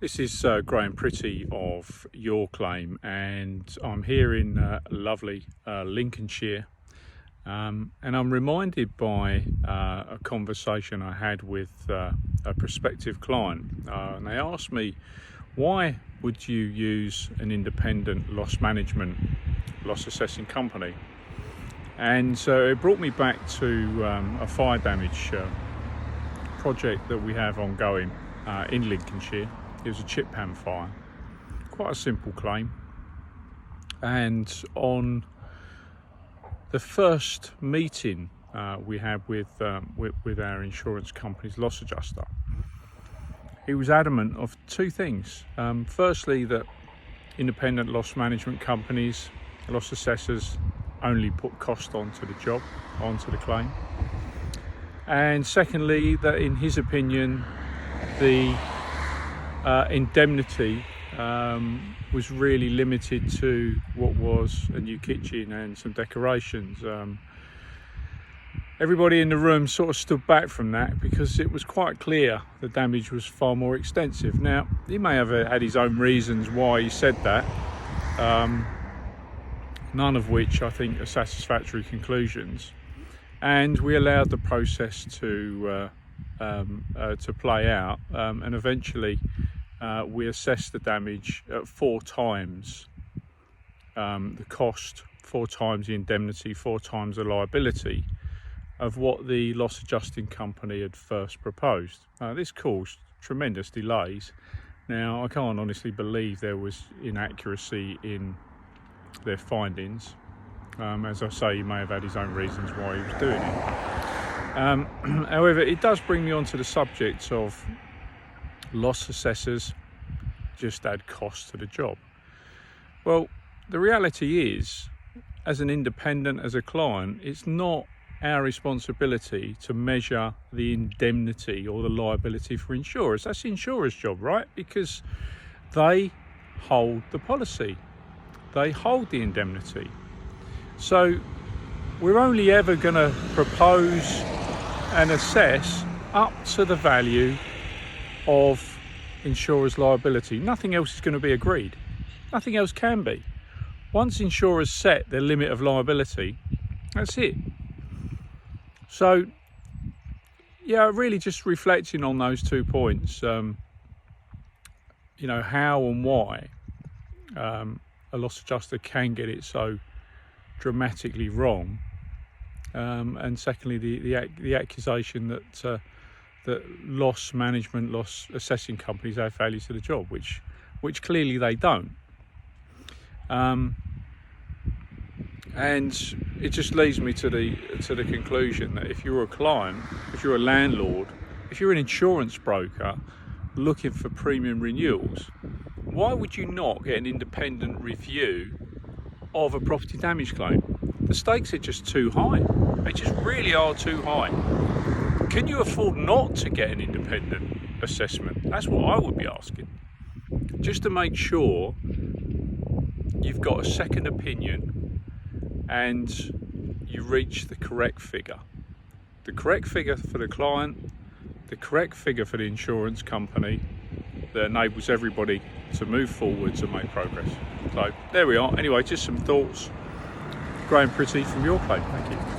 This is Graham Pretty of Your Claim, and I'm here in lovely Lincolnshire, and I'm reminded by a conversation I had with a prospective client, and they asked me, why would you use an independent loss management, loss assessing company? And so it brought me back to a fire damage project that we have ongoing in Lincolnshire. It was a chip pan fire, quite a simple claim. And on the first meeting we had with our insurance company's loss adjuster, he was adamant of two things. Firstly, that independent loss management companies, loss assessors, only put cost onto the job, onto the claim. And secondly, that in his opinion, the indemnity was really limited to what was a new kitchen and some decorations. Everybody in the room sort of stood back from that because it was quite clear the damage was far more extensive. Now, he may have had his own reasons why he said that, none of which I think are satisfactory conclusions, and we allowed the process to play out, and eventually we assessed the damage at 4 times the cost, 4 times the indemnity, 4 times the liability of what the loss adjusting company had first proposed. This caused tremendous delays. Now, I can't honestly believe there was inaccuracy in their findings. As I say, he may have had his own reasons why he was doing it. However, it does bring me on to the subject of loss assessors just add cost to the job. Well, the reality is, as an independent, as a client, it's not our responsibility to measure the indemnity or the liability for insurers. That's the insurer's job, right? Because they hold the policy, they hold the indemnity. So we're only ever going to propose and assess up to the value of insurer's liability. Nothing else is going to be agreed. Nothing else can be. Once insurers set their limit of liability, that's it. So, yeah, really just reflecting on those 2 points, how and why a loss adjuster can get it so dramatically wrong, and secondly, the accusation that loss management, loss assessing companies add value to the job, which clearly they don't. And it just leads me to the conclusion that if you're a client, if you're a landlord, if you're an insurance broker looking for premium renewals, why would you not get an independent review of a property damage claim? The stakes are just too high. They just really are too high. Can you afford not to get an independent assessment? That's what I would be asking. Just to make sure you've got a second opinion and you reach the correct figure. The correct figure for the client, the correct figure for the insurance company that enables everybody to move forwards and make progress. So there we are. Anyway, just some thoughts. Graham Pretty from Your Claim. Thank you.